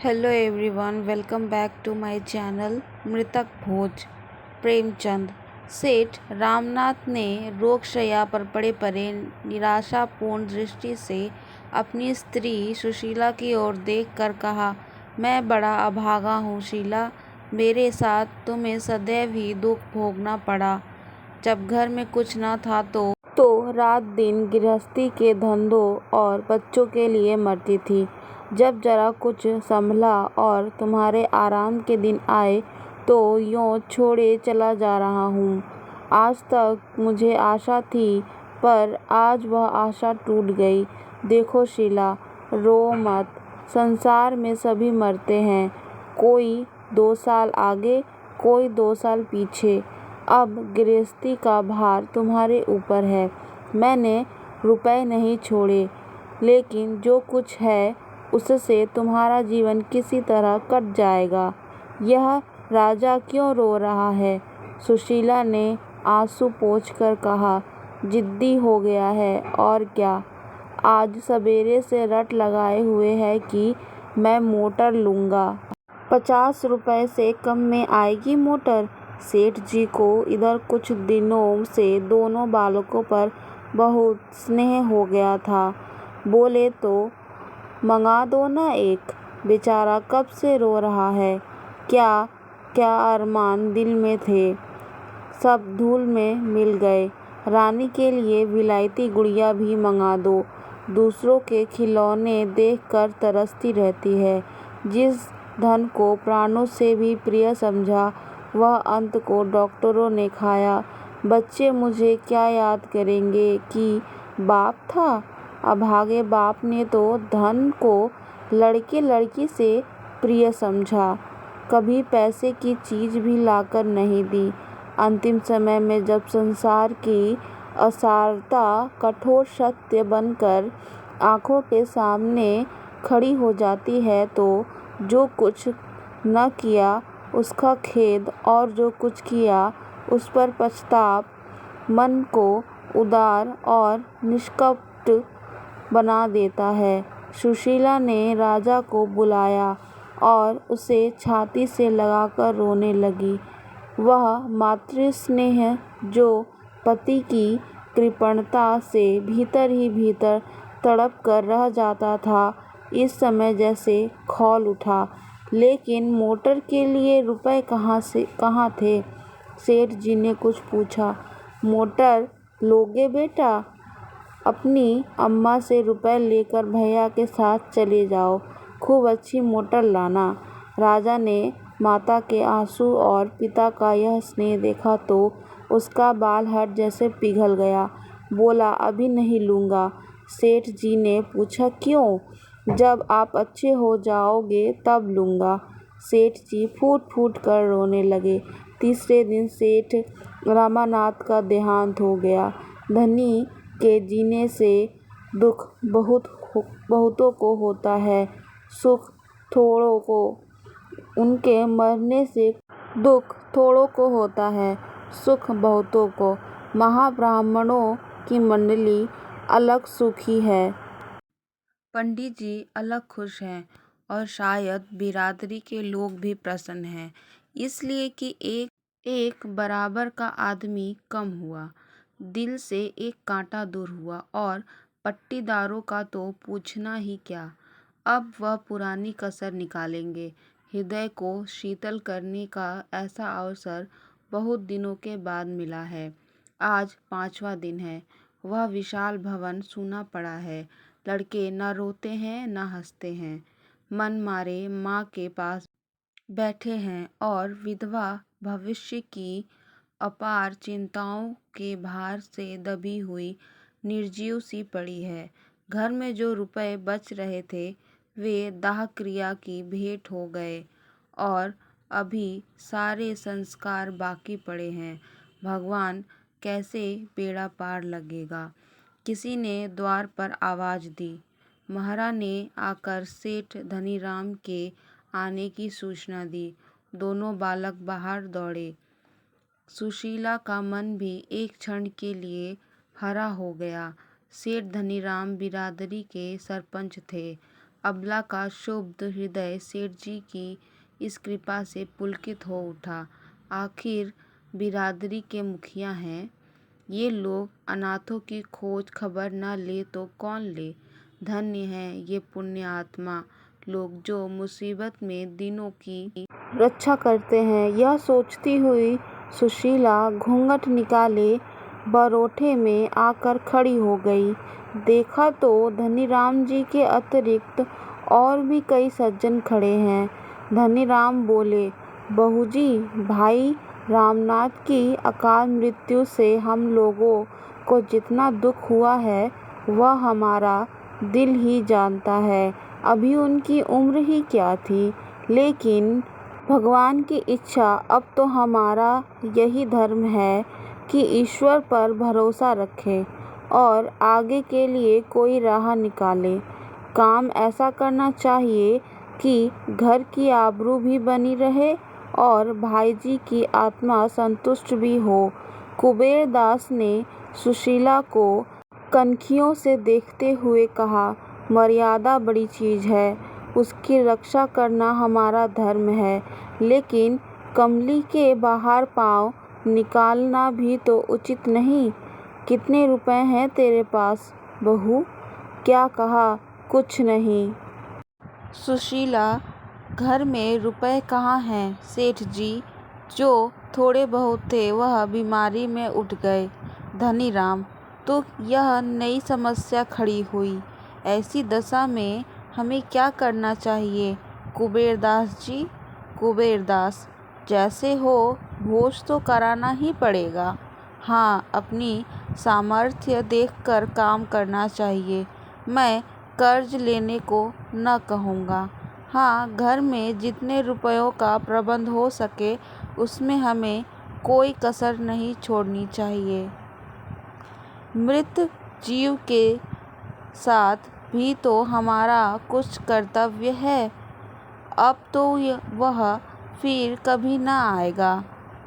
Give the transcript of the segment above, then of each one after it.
Hello everyone, welcome back to my channel Mritak Bhoj. Premchand. सेठ रामनाथ ने रोगशैया पर पड़े पड़े निराशापूर्ण दृष्टि से अपनी स्त्री सुशीला की ओर देखकर कहा, मैं बड़ा अभागा हूँ शीला। मेरे साथ तुम्हें सदैव ही दुख भोगना पड़ा। जब घर में कुछ न था तो रात दिन गृहस्थी के धंधों और बच्चों के लिए मरती थी। जब जरा कुछ संभला और तुम्हारे आराम के दिन आए तो यूँ छोड़े चला जा रहा हूँ। आज तक मुझे आशा थी, पर आज वह आशा टूट गई। देखो शीला, रो मत। संसार में सभी मरते हैं, कोई 2 साल आगे, कोई 2 साल पीछे। अब गृहस्थी का भार तुम्हारे ऊपर है। मैंने रुपए नहीं छोड़े, लेकिन जो कुछ है उससे तुम्हारा जीवन किसी तरह कट जाएगा। यह राजा क्यों रो रहा है? सुशीला ने आंसू पोंछकर कहा, जिद्दी हो गया है और क्या। आज सवेरे से रट लगाए हुए है कि मैं मोटर लूँगा। 50 रुपए से कम में आएगी मोटर? सेठ जी को इधर कुछ दिनों से दोनों बालकों पर बहुत स्नेह हो गया था। बोले तो मंगा दो ना एक। बेचारा कब से रो रहा है। क्या क्या अरमान दिल में थे, सब धूल में मिल गए। रानी के लिए विलायती गुड़िया भी मंगा दो। दूसरों के खिलौने देखकर तरसती रहती है। जिस धन को प्राणों से भी प्रिय समझा, वह अंत को डॉक्टरों ने खाया। बच्चे मुझे क्या याद करेंगे कि बाप था। अभागे बाप ने तो धन को लड़के लड़की से प्रिय समझा, कभी पैसे की चीज भी लाकर नहीं दी। अंतिम समय में जब संसार की असारता कठोर सत्य बनकर आंखों के सामने खड़ी हो जाती है, तो जो कुछ न किया उसका खेद और जो कुछ किया उस पर पछतावा मन को उदार और निष्कपट बना देता है। सुशीला ने राजा को बुलाया और उसे छाती से लगाकर रोने लगी। वह मातृस्नेह जो पति की कृपणता से भीतर ही भीतर तड़प कर रह जाता था, इस समय जैसे खौल उठा। लेकिन मोटर के लिए रुपए कहाँ थे? सेठ जी ने कुछ पूछा। मोटर लोगे बेटा? अपनी अम्मा से रुपए लेकर भैया के साथ चले जाओ, खूब अच्छी मोटर लाना। राजा ने माता के आंसू और पिता का यह स्नेह देखा तो उसका बाल हट जैसे पिघल गया। बोला, अभी नहीं लूँगा। सेठ जी ने पूछा, क्यों? जब आप अच्छे हो जाओगे तब लूँगा। सेठ जी फूट फूट कर रोने लगे। तीसरे दिन सेठ रामानाथ का देहांत हो गया। धनी के जीने से दुख बहुतों को होता है, सुख थोड़ों को। उनके मरने से दुख थोड़ों को होता है, सुख बहुतों को। महाब्राह्मणों की मंडली अलग सुखी है। पंडित जी अलग खुश हैं और शायद बिरादरी के लोग भी प्रसन्न हैं, इसलिए कि एक बराबर का आदमी कम हुआ। दिल से एक कांटा दूर हुआ और पट्टीदारों का तो पूछना ही क्या। अब वह पुरानी कसर निकालेंगे। हृदय को शीतल करने का ऐसा अवसर बहुत दिनों के बाद मिला है। आज 5वां दिन है। वह विशाल भवन सूना पड़ा है। लड़के न रोते हैं न हंसते हैं, मन मारे माँ के पास बैठे हैं और विधवा भविष्य की अपार चिंताओं के भार से दबी हुई निर्जीव सी पड़ी है। घर में जो रुपए बच रहे थे वे दाह क्रिया की भेंट हो गए और अभी सारे संस्कार बाकी पड़े हैं। भगवान, कैसे बेड़ा पार लगेगा। किसी ने द्वार पर आवाज दी। महारा ने आकर सेठ धनीराम के आने की सूचना दी। दोनों बालक बाहर दौड़े। सुशीला का मन भी एक क्षण के लिए हरा हो गया। सेठ धनीराम बिरादरी के सरपंच थे। अबला का क्षुब्ध हृदय सेठ जी की इस कृपा से पुलकित हो उठा। आखिर बिरादरी के मुखिया हैं, ये लोग अनाथों की खोज खबर न ले तो कौन ले। धन्य हैं ये पुण्य आत्मा लोग जो मुसीबत में दिनों की रक्षा करते हैं। यह सोचती हुई सुशीला घूंघट निकाले बरोठे में आकर खड़ी हो गई। देखा तो धनीराम जी के अतिरिक्त और भी कई सज्जन खड़े हैं। धनीराम बोले, बहूजी, भाई रामनाथ की अकाल मृत्यु से हम लोगों को जितना दुख हुआ है वह हमारा दिल ही जानता है। अभी उनकी उम्र ही क्या थी, लेकिन भगवान की इच्छा। अब तो हमारा यही धर्म है कि ईश्वर पर भरोसा रखें और आगे के लिए कोई राह निकालें। काम ऐसा करना चाहिए कि घर की आबरू भी बनी रहे और भाईजी की आत्मा संतुष्ट भी हो। कुबेर दास ने सुशीला को कनखियों से देखते हुए कहा, मर्यादा बड़ी चीज है, उसकी रक्षा करना हमारा धर्म है, लेकिन कमली के बाहर पाँव निकालना भी तो उचित नहीं। कितने रुपए हैं तेरे पास बहू? क्या कहा? कुछ नहीं। सुशीला, घर में रुपए कहाँ हैं सेठ जी? जो थोड़े बहुत थे वह बीमारी में उठ गए। धनीराम, तो यह नई समस्या खड़ी हुई। ऐसी दशा में हमें क्या करना चाहिए कुबेरदास जी? कुबेरदास, जैसे हो भोज तो कराना ही पड़ेगा। हाँ, अपनी सामर्थ्य देखकर काम करना चाहिए। मैं कर्ज लेने को न कहूँगा। हाँ, घर में जितने रुपयों का प्रबंध हो सके उसमें हमें कोई कसर नहीं छोड़नी चाहिए। मृत जीव के साथ भी तो हमारा कुछ कर्तव्य है। अब तो वह फिर कभी न आएगा।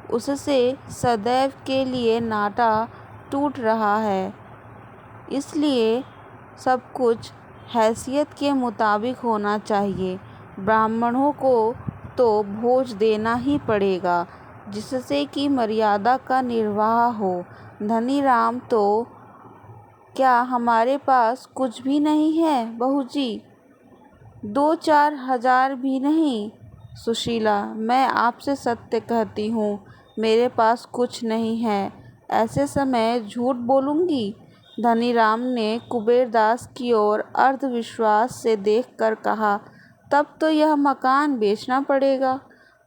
उससे सदैव के लिए नाता टूट रहा है। इसलिए सब कुछ हैसियत के मुताबिक होना चाहिए। ब्राह्मणों को तो भोज देना ही पड़ेगा, जिससे कि मर्यादा का निर्वाह हो। धनीराम, तो क्या हमारे पास कुछ भी नहीं है बहूजी? 2-4 हजार भी नहीं? सुशीला, मैं आपसे सत्य कहती हूँ, मेरे पास कुछ नहीं है। ऐसे समय झूठ बोलूँगी? धनीराम ने कुबेरदास की ओर अर्धविश्वास से देखकर कहा, तब तो यह मकान बेचना पड़ेगा।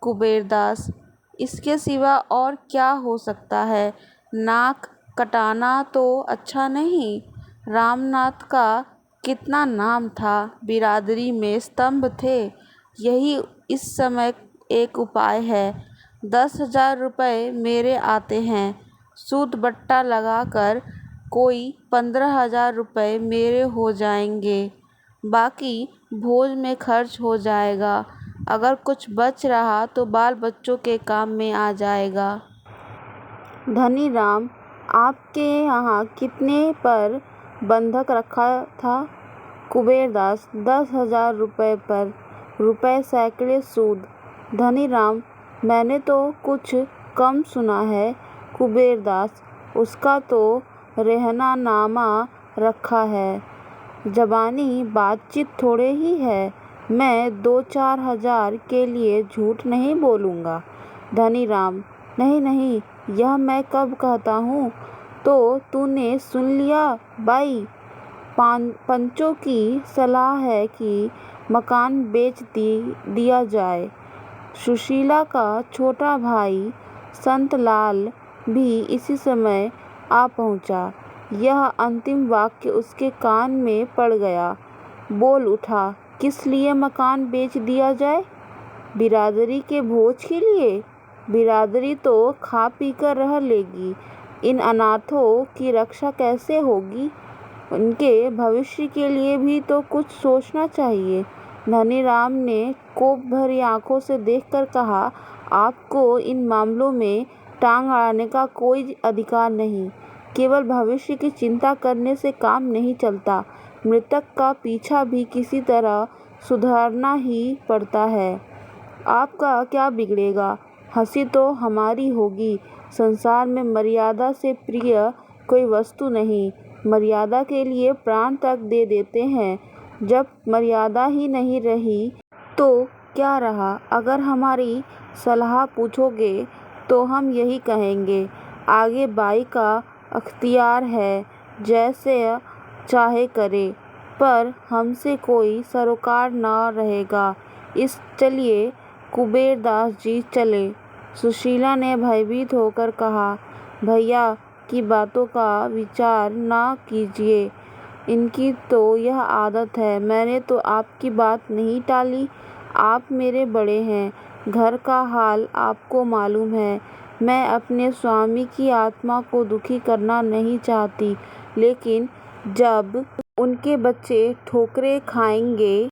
कुबेरदास, इसके सिवा और क्या हो सकता है? नाक कटाना तो अच्छा नहीं। रामनाथ का कितना नाम था, बिरादरी में स्तंभ थे। यही इस समय एक उपाय है। 10,000 रुपये मेरे आते हैं। सूद बट्टा लगाकर कोई 15,000 रुपये मेरे हो जाएंगे। बाकी भोज में खर्च हो जाएगा। अगर कुछ बच रहा तो बाल बच्चों के काम में आ जाएगा। धनीराम, आपके यहाँ कितने पर बंधक रखा था? कुबेरदास, 10,000 रुपये पर। रुपए सैकड़े सूद। धनीराम, मैंने तो कुछ कम सुना है। कुबेरदास, उसका तो रेहनानामा रखा है। जबानी बातचीत थोड़े ही है। मैं 2-4 हजार के लिए झूठ नहीं बोलूँगा। धनीराम, नहीं नहीं, यह मैं कब कहता हूँ। तो तूने सुन लिया बाई, पंचों की सलाह है कि मकान बेच दिया जाए। सुशीला का छोटा भाई संतलाल भी इसी समय आ पहुँचा। यह अंतिम वाक्य उसके कान में पड़ गया। बोल उठा, किस लिए मकान बेच दिया जाए? बिरादरी के भोज के लिए? बिरादरी तो खा पी कर रह लेगी, इन अनाथों की रक्षा कैसे होगी? उनके भविष्य के लिए भी तो कुछ सोचना चाहिए। धनीराम ने कोप भरी आंखों से देखकर कहा, आपको इन मामलों में टांग अड़ाने का कोई अधिकार नहीं। केवल भविष्य की चिंता करने से काम नहीं चलता। मृतक का पीछा भी किसी तरह सुधारना ही पड़ता है। आपका क्या बिगड़ेगा? हंसी तो हमारी होगी। संसार में मर्यादा से प्रिय कोई वस्तु नहीं। मर्यादा के लिए प्राण तक दे देते हैं। जब मर्यादा ही नहीं रही तो क्या रहा? अगर हमारी सलाह पूछोगे तो हम यही कहेंगे, आगे बाई का अख्तियार है, जैसे चाहे करे, पर हमसे कोई सरोकार न रहेगा। चलिए कुबेरदास जी चले। सुशीला ने भयभीत होकर कहा, भैया की बातों का विचार न कीजिए। इनकी तो यह आदत है। मैंने तो आपकी बात नहीं टाली। आप मेरे बड़े हैं। घर का हाल आपको मालूम है। मैं अपने स्वामी की आत्मा को दुखी करना नहीं चाहती, लेकिन जब उनके बच्चे ठोकरें खाएंगे